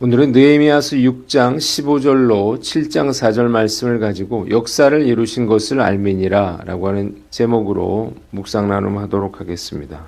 오늘은 느헤미야서 6장 15절로 7장 4절 말씀을 가지고 역사를 이루신 것을 알미니라 라고 하는 제목으로 묵상 나눔하도록 하겠습니다.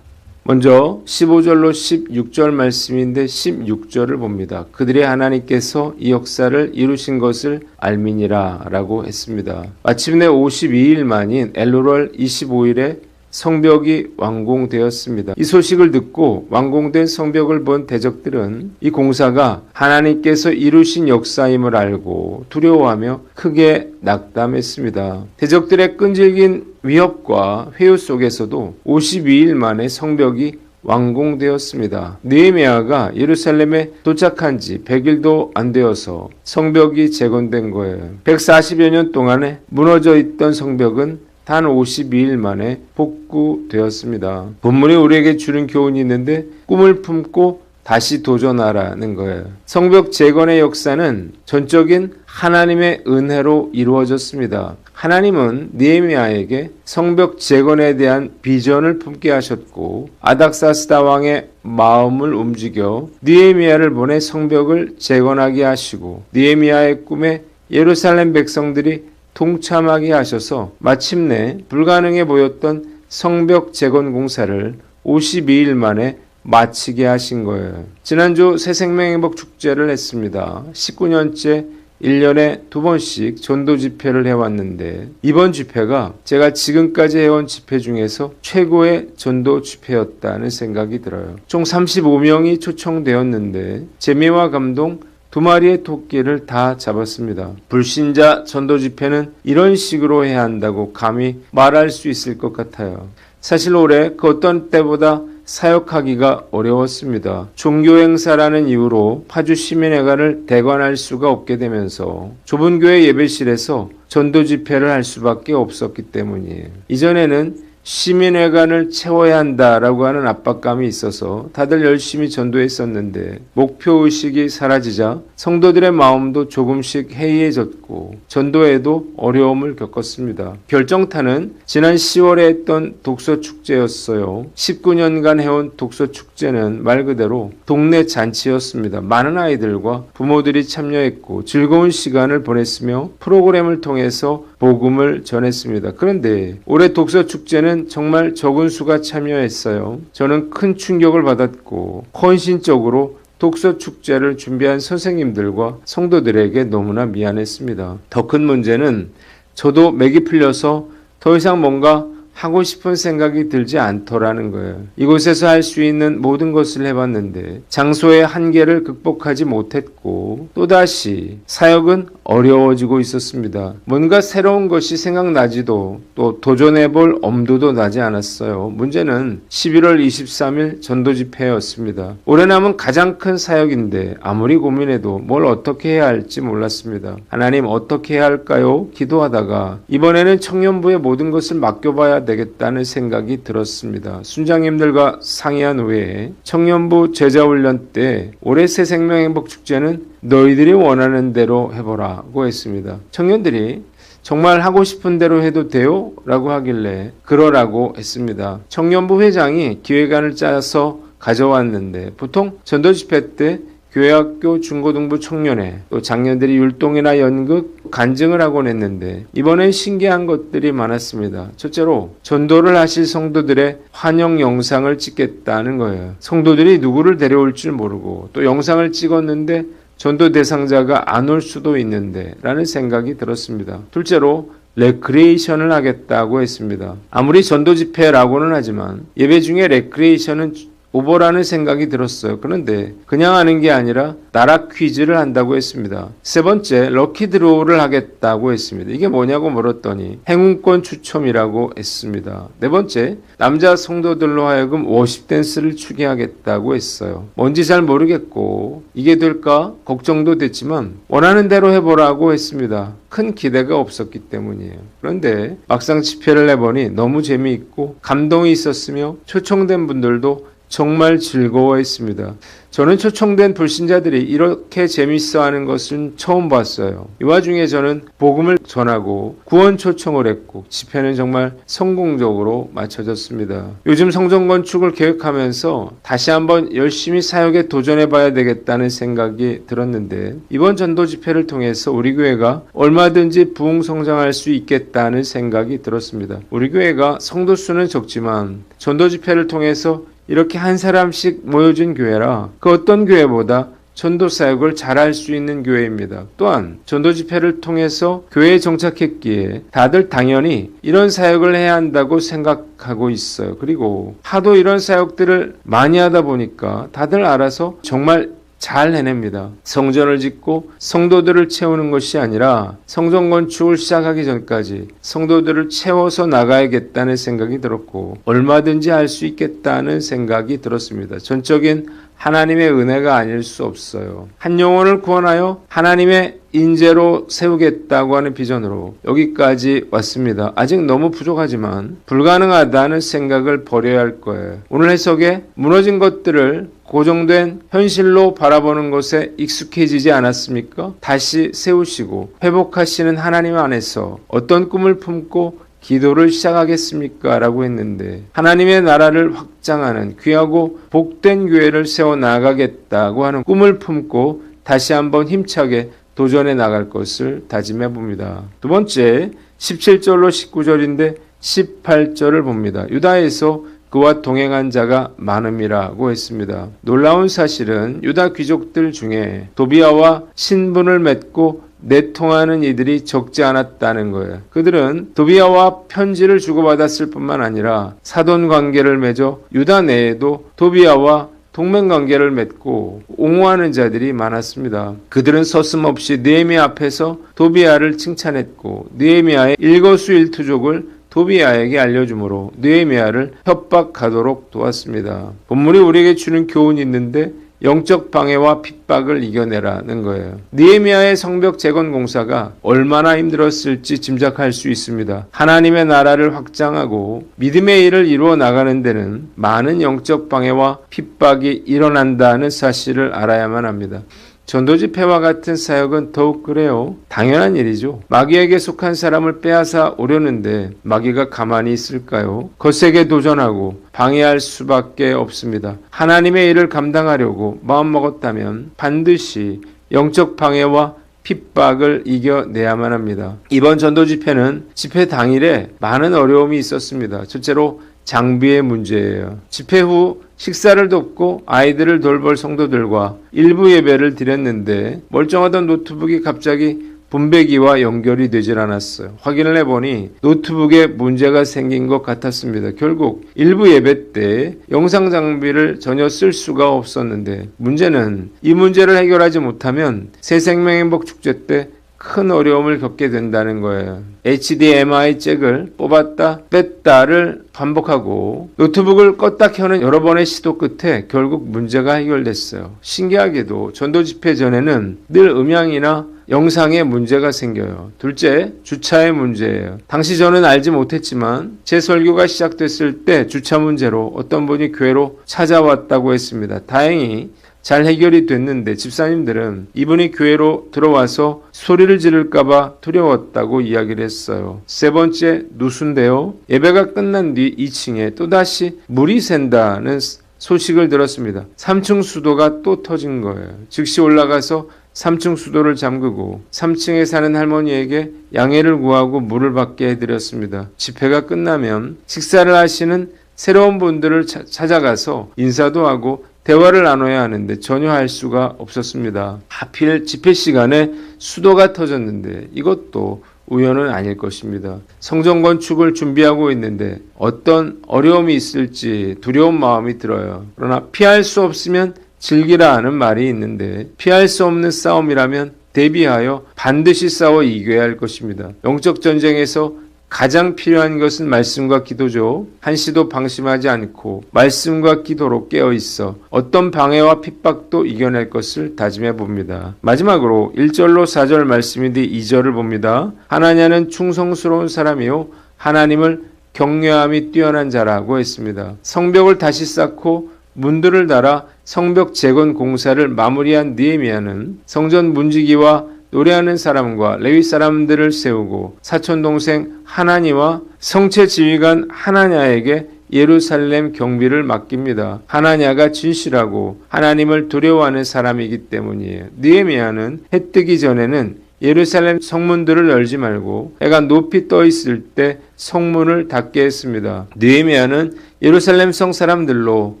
먼저 15절로 16절 말씀인데 16절을 봅니다. 그들의 하나님께서 이 역사를 이루신 것을 알미니라 라고 했습니다. 마침내 52일 만인 엘루럴 25일에 성벽이 완공되었습니다. 이 소식을 듣고 완공된 성벽을 본 대적들은 이 공사가 하나님께서 이루신 역사임을 알고 두려워하며 크게 낙담했습니다. 대적들의 끈질긴 위협과 회유 속에서도 52일 만에 성벽이 완공되었습니다. 느헤미야가 예루살렘에 도착한 지 100일도 안 되어서 성벽이 재건된 거예요. 140여 년 동안에 무너져 있던 성벽은 단 52일 만에 복구되었습니다. 본문이 우리에게 주는 교훈이 있는데 꿈을 품고 다시 도전하라는 거예요. 성벽 재건의 역사는 전적인 하나님의 은혜로 이루어졌습니다. 하나님은 느헤미야에게 성벽 재건에 대한 비전을 품게 하셨고 아닥사스다 왕의 마음을 움직여 느헤미야를 보내 성벽을 재건하게 하시고 느헤미야의 꿈에 예루살렘 백성들이 동참하게 하셔서 마침내 불가능해 보였던 성벽 재건 공사를 52일 만에 마치게 하신 거예요. 지난주 새생명행복 축제를 했습니다. 19년째 1년에 2번씩 전도 집회를 해왔는데 이번 집회가 제가 지금까지 해온 집회 중에서 최고의 전도 집회였다는 생각이 들어요. 총 35명이 초청되었는데 재미와 감동, 2마리의 토끼를 다 잡았습니다. 불신자 전도 집회는 이런 식으로 해야 한다고 감히 말할 수 있을 것 같아요. 사실 올해 그 어떤 때보다 사역하기가 어려웠습니다. 종교행사라는 이유로 파주 시민회관을 대관할 수가 없게 되면서 좁은 교회 예배실에서 전도 집회를 할 수밖에 없었기 때문이에요. 이전에는 시민회관을 채워야 한다라고 하는 압박감이 있어서 다들 열심히 전도했었는데 목표의식이 사라지자 성도들의 마음도 조금씩 해이해졌고 전도에도 어려움을 겪었습니다. 결정타는 지난 10월에 했던 독서축제였어요. 19년간 해온 독서축제는 말 그대로 동네 잔치였습니다. 많은 아이들과 부모들이 참여했고 즐거운 시간을 보냈으며 프로그램을 통해서 복음을 전했습니다. 그런데 올해 독서축제는 정말 적은 수가 참여했어요. 저는 큰 충격을 받았고 헌신적으로 독서축제를 준비한 선생님들과 성도들에게 너무나 미안했습니다. 더 큰 문제는 저도 맥이 풀려서 더 이상 뭔가 하고 싶은 생각이 들지 않더라는 거예요. 이곳에서 할 수 있는 모든 것을 해봤는데 장소의 한계를 극복하지 못했고 또다시 사역은 어려워지고 있었습니다. 뭔가 새로운 것이 생각나지도 또 도전해볼 엄두도 나지 않았어요. 문제는 11월 23일 전도 집회였습니다. 올해 남은 가장 큰 사역인데 아무리 고민해도 뭘 어떻게 해야 할지 몰랐습니다. 하나님 어떻게 해야 할까요? 기도하다가 이번에는 청년부의 모든 것을 맡겨봐야 되겠다는 생각이 들었습니다. 순장님들과 상의한 후에 청년부 제자훈련 때 올해 새생명행복축제는 너희들이 원하는 대로 해보라고 했습니다. 청년들이 정말 하고 싶은 대로 해도 돼요? 라고 하길래 그러라고 했습니다. 청년부 회장이 기획안을 짜서 가져왔는데 보통 전도집회 때 교회학교 중고등부 청년회 또 장년들이 율동이나 연극 간증을 하곤 했는데 이번엔 신기한 것들이 많았습니다. 첫째로 전도를 하실 성도들의 환영 영상을 찍겠다는 거예요. 성도들이 누구를 데려올 줄 모르고 또 영상을 찍었는데 전도 대상자가 안 올 수도 있는데 라는 생각이 들었습니다. 둘째로 레크리에이션을 하겠다고 했습니다. 아무리 전도 집회라고는 하지만 예배 중에 레크리에이션은 오버라는 생각이 들었어요. 그런데 그냥 하는 게 아니라 나라 퀴즈를 한다고 했습니다. 세 번째, 럭키 드로우를 하겠다고 했습니다. 이게 뭐냐고 물었더니 행운권 추첨이라고 했습니다. 네 번째, 남자 성도들로 하여금 워십 댄스를 추게 하겠다고 했어요. 뭔지 잘 모르겠고 이게 될까 걱정도 됐지만 원하는 대로 해보라고 했습니다. 큰 기대가 없었기 때문이에요. 그런데 막상 집회를 해보니 너무 재미있고 감동이 있었으며 초청된 분들도 정말 즐거워했습니다. 저는 초청된 불신자들이 이렇게 재밌어하는 것은 처음 봤어요. 이 와중에 저는 복음을 전하고 구원 초청을 했고 집회는 정말 성공적으로 마쳐졌습니다. 요즘 성전 건축을 계획하면서 다시 한번 열심히 사역에 도전해봐야 되겠다는 생각이 들었는데 이번 전도 집회를 통해서 우리 교회가 얼마든지 부흥성장할 수 있겠다는 생각이 들었습니다. 우리 교회가 성도 수는 적지만 전도 집회를 통해서 이렇게 한 사람씩 모여진 교회라 그 어떤 교회보다 전도 사역을 잘할 수 있는 교회입니다. 또한 전도 집회를 통해서 교회에 정착했기에 다들 당연히 이런 사역을 해야 한다고 생각하고 있어요. 그리고 하도 이런 사역들을 많이 하다 보니까 다들 알아서 정말 잘 해냅니다. 성전을 짓고 성도들을 채우는 것이 아니라 성전 건축을 시작하기 전까지 성도들을 채워서 나가야겠다는 생각이 들었고 얼마든지 할 수 있겠다는 생각이 들었습니다. 전적인 하나님의 은혜가 아닐 수 없어요. 한 영혼을 구원하여 하나님의 인재로 세우겠다고 하는 비전으로 여기까지 왔습니다. 아직 너무 부족하지만 불가능하다는 생각을 버려야 할 거예요. 오늘 해석에 무너진 것들을 고정된 현실로 바라보는 것에 익숙해지지 않았습니까? 다시 세우시고 회복하시는 하나님 안에서 어떤 꿈을 품고 기도를 시작하겠습니까? 라고 했는데 하나님의 나라를 확장하는 귀하고 복된 교회를 세워나가겠다고 하는 꿈을 품고 다시 한번 힘차게 도전해 나갈 것을 다짐해 봅니다. 두 번째 17절로 19절인데 18절을 봅니다. 유다에서 그와 동행한 자가 많음이라고 했습니다. 놀라운 사실은 유다 귀족들 중에 도비아와 신분을 맺고 내통하는 이들이 적지 않았다는 거예요. 그들은 도비아와 편지를 주고받았을 뿐만 아니라 사돈 관계를 맺어 유다 내에도 도비아와 동맹관계를 맺고 옹호하는 자들이 많았습니다. 그들은 서슴없이 느헤미야 앞에서 도비아를 칭찬했고 느헤미야의 일거수일투족을 도비아에게 알려주므로 느헤미야를 협박하도록 도왔습니다. 본문이 우리에게 주는 교훈이 있는데 영적 방해와 핍박을 이겨내라는 거예요. 느헤미야의 성벽 재건 공사가 얼마나 힘들었을지 짐작할 수 있습니다. 하나님의 나라를 확장하고 믿음의 일을 이루어 나가는 데는 많은 영적 방해와 핍박이 일어난다는 사실을 알아야만 합니다. 전도 집회와 같은 사역은 더욱 그래요. 당연한 일이죠. 마귀에게 속한 사람을 빼앗아 오려는데 마귀가 가만히 있을까요? 거세게 도전하고 방해할 수밖에 없습니다. 하나님의 일을 감당하려고 마음먹었다면 반드시 영적 방해와 핍박을 이겨내야만 합니다. 이번 전도 집회는 집회 당일에 많은 어려움이 있었습니다. 첫째로 장비의 문제예요. 집회 후 식사를 돕고 아이들을 돌볼 성도들과 일부 예배를 드렸는데 멀쩡하던 노트북이 갑자기 분배기와 연결이 되질 않았어요. 확인을 해보니 노트북에 문제가 생긴 것 같았습니다. 결국 일부 예배 때 영상 장비를 전혀 쓸 수가 없었는데 문제는 이 문제를 해결하지 못하면 새생명행복 축제 때 큰 어려움을 겪게 된다는 거예요. HDMI 잭을 뽑았다 뺐다를 반복하고 노트북을 껐다 켜는 여러 번의 시도 끝에 결국 문제가 해결됐어요. 신기하게도 전도 집회 전에는 늘 음향이나 영상에 문제가 생겨요. 둘째, 주차의 문제예요. 당시 저는 알지 못했지만 제 설교가 시작됐을 때 주차 문제로 어떤 분이 교회로 찾아왔다고 했습니다. 다행히 잘 해결이 됐는데 집사님들은 이분이 교회로 들어와서 소리를 지를까봐 두려웠다고 이야기를 했어요. 세 번째, 누수인데요. 예배가 끝난 뒤 2층에 또다시 물이 샌다는 소식을 들었습니다. 3층 수도가 또 터진 거예요. 즉시 올라가서 3층 수도를 잠그고 3층에 사는 할머니에게 양해를 구하고 물을 받게 해드렸습니다. 집회가 끝나면 식사를 하시는 새로운 분들을 찾아가서 인사도 하고 대화를 나눠야 하는데 전혀 할 수가 없었습니다. 하필 집회 시간에 수도가 터졌는데 이것도 우연은 아닐 것입니다. 성전 건축을 준비하고 있는데 어떤 어려움이 있을지 두려운 마음이 들어요. 그러나 피할 수 없으면 즐기라 하는 말이 있는데 피할 수 없는 싸움이라면 대비하여 반드시 싸워 이겨야 할 것입니다. 영적 전쟁에서 가장 필요한 것은 말씀과 기도죠. 한시도 방심하지 않고 말씀과 기도로 깨어있어 어떤 방해와 핍박도 이겨낼 것을 다짐해 봅니다. 마지막으로 1절로 4절 말씀인 뒤 2절을 봅니다. 하나냐는 충성스러운 사람이요 하나님을 경외함이 뛰어난 자라고 했습니다. 성벽을 다시 쌓고 문들을 달아 성벽 재건 공사를 마무리한 느헤미야는 성전 문지기와 노래하는 사람과 레위 사람들을 세우고 사촌 동생 하나니와 성체 지휘관 하나냐에게 예루살렘 경비를 맡깁니다. 하나냐가 진실하고 하나님을 두려워하는 사람이기 때문이에요. 느헤미야는 해 뜨기 전에는 예루살렘 성문들을 열지 말고 해가 높이 떠 있을 때 성문을 닫게 했습니다. 느헤미야는 예루살렘 성 사람들로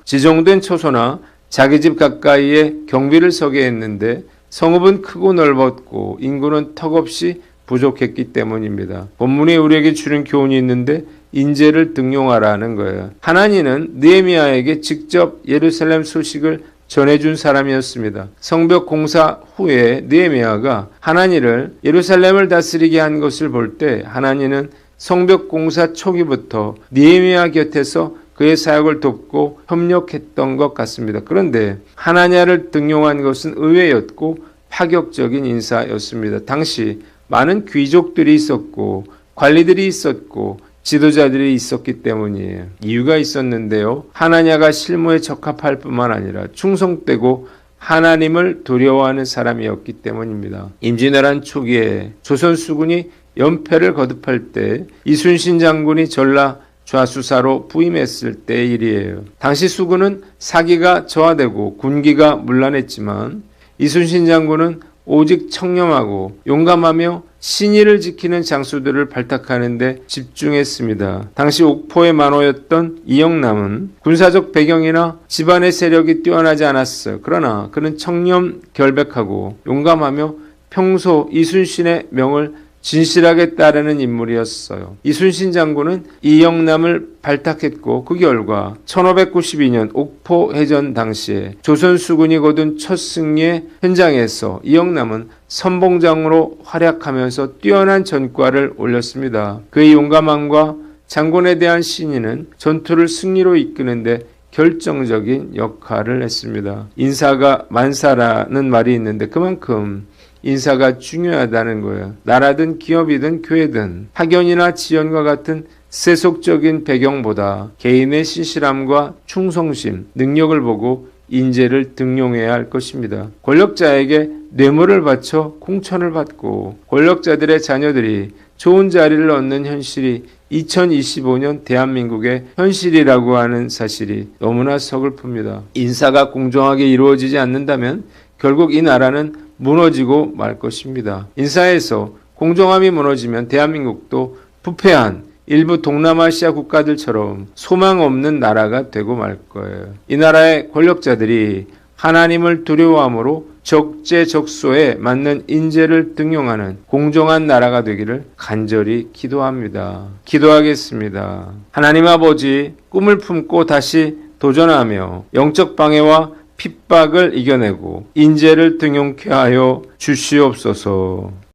지정된 초소나 자기 집 가까이에 경비를 서게 했는데 성읍은 크고 넓었고 인구는 턱없이 부족했기 때문입니다. 본문에 우리에게 주는 교훈이 있는데 인재를 등용하라는 거예요. 하나니는 느헤미야에게 직접 예루살렘 소식을 전해준 사람이었습니다. 성벽 공사 후에 느헤미야가 하나니를 예루살렘을 다스리게 한 것을 볼 때 하나니는 성벽 공사 초기부터 느헤미야 곁에서 그의 사역을 돕고 협력했던 것 같습니다. 그런데 하나냐를 등용한 것은 의외였고 파격적인 인사였습니다. 당시 많은 귀족들이 있었고 관리들이 있었고 지도자들이 있었기 때문이에요. 이유가 있었는데요. 하나냐가 실무에 적합할 뿐만 아니라 충성되고 하나님을 두려워하는 사람이었기 때문입니다. 임진왜란 초기에 조선 수군이 연패를 거듭할 때 이순신 장군이 전라 좌수사로 부임했을 때의 일이에요. 당시 수군은 사기가 저하되고 군기가 문란했지만 이순신 장군은 오직 청렴하고 용감하며 신의를 지키는 장수들을 발탁하는 데 집중했습니다. 당시 옥포의 만호였던 이영남은 군사적 배경이나 집안의 세력이 뛰어나지 않았어요. 그러나 그는 청렴 결백하고 용감하며 평소 이순신의 명을 진실하게 따르는 인물이었어요. 이순신 장군은 이영남을 발탁했고 그 결과 1592년 옥포해전 당시에 조선 수군이 거둔 첫 승리의 현장에서 이영남은 선봉장으로 활약하면서 뛰어난 전과를 올렸습니다. 그의 용감함과 장군에 대한 신의는 전투를 승리로 이끄는데 결정적인 역할을 했습니다. 인사가 만사라는 말이 있는데 그만큼 인사가 중요하다는 거예요. 나라든 기업이든 교회든 학연이나 지연과 같은 세속적인 배경보다 개인의 신실함과 충성심, 능력을 보고 인재를 등용해야 할 것입니다. 권력자에게 뇌물을 바쳐 공천을 받고 권력자들의 자녀들이 좋은 자리를 얻는 현실이 2025년 대한민국의 현실이라고 하는 사실이 너무나 서글픕니다. 인사가 공정하게 이루어지지 않는다면 결국 이 나라는 무너지고 말 것입니다. 인사에서 공정함이 무너지면 대한민국도 부패한 일부 동남아시아 국가들처럼 소망 없는 나라가 되고 말 거예요. 이 나라의 권력자들이 하나님을 두려워함으로 적재적소에 맞는 인재를 등용하는 공정한 나라가 되기를 간절히 기도합니다. 기도하겠습니다. 하나님 아버지, 꿈을 품고 다시 도전하며 영적 방해와 핍박을 이겨내고 인재를 등용케 하여 주시옵소서.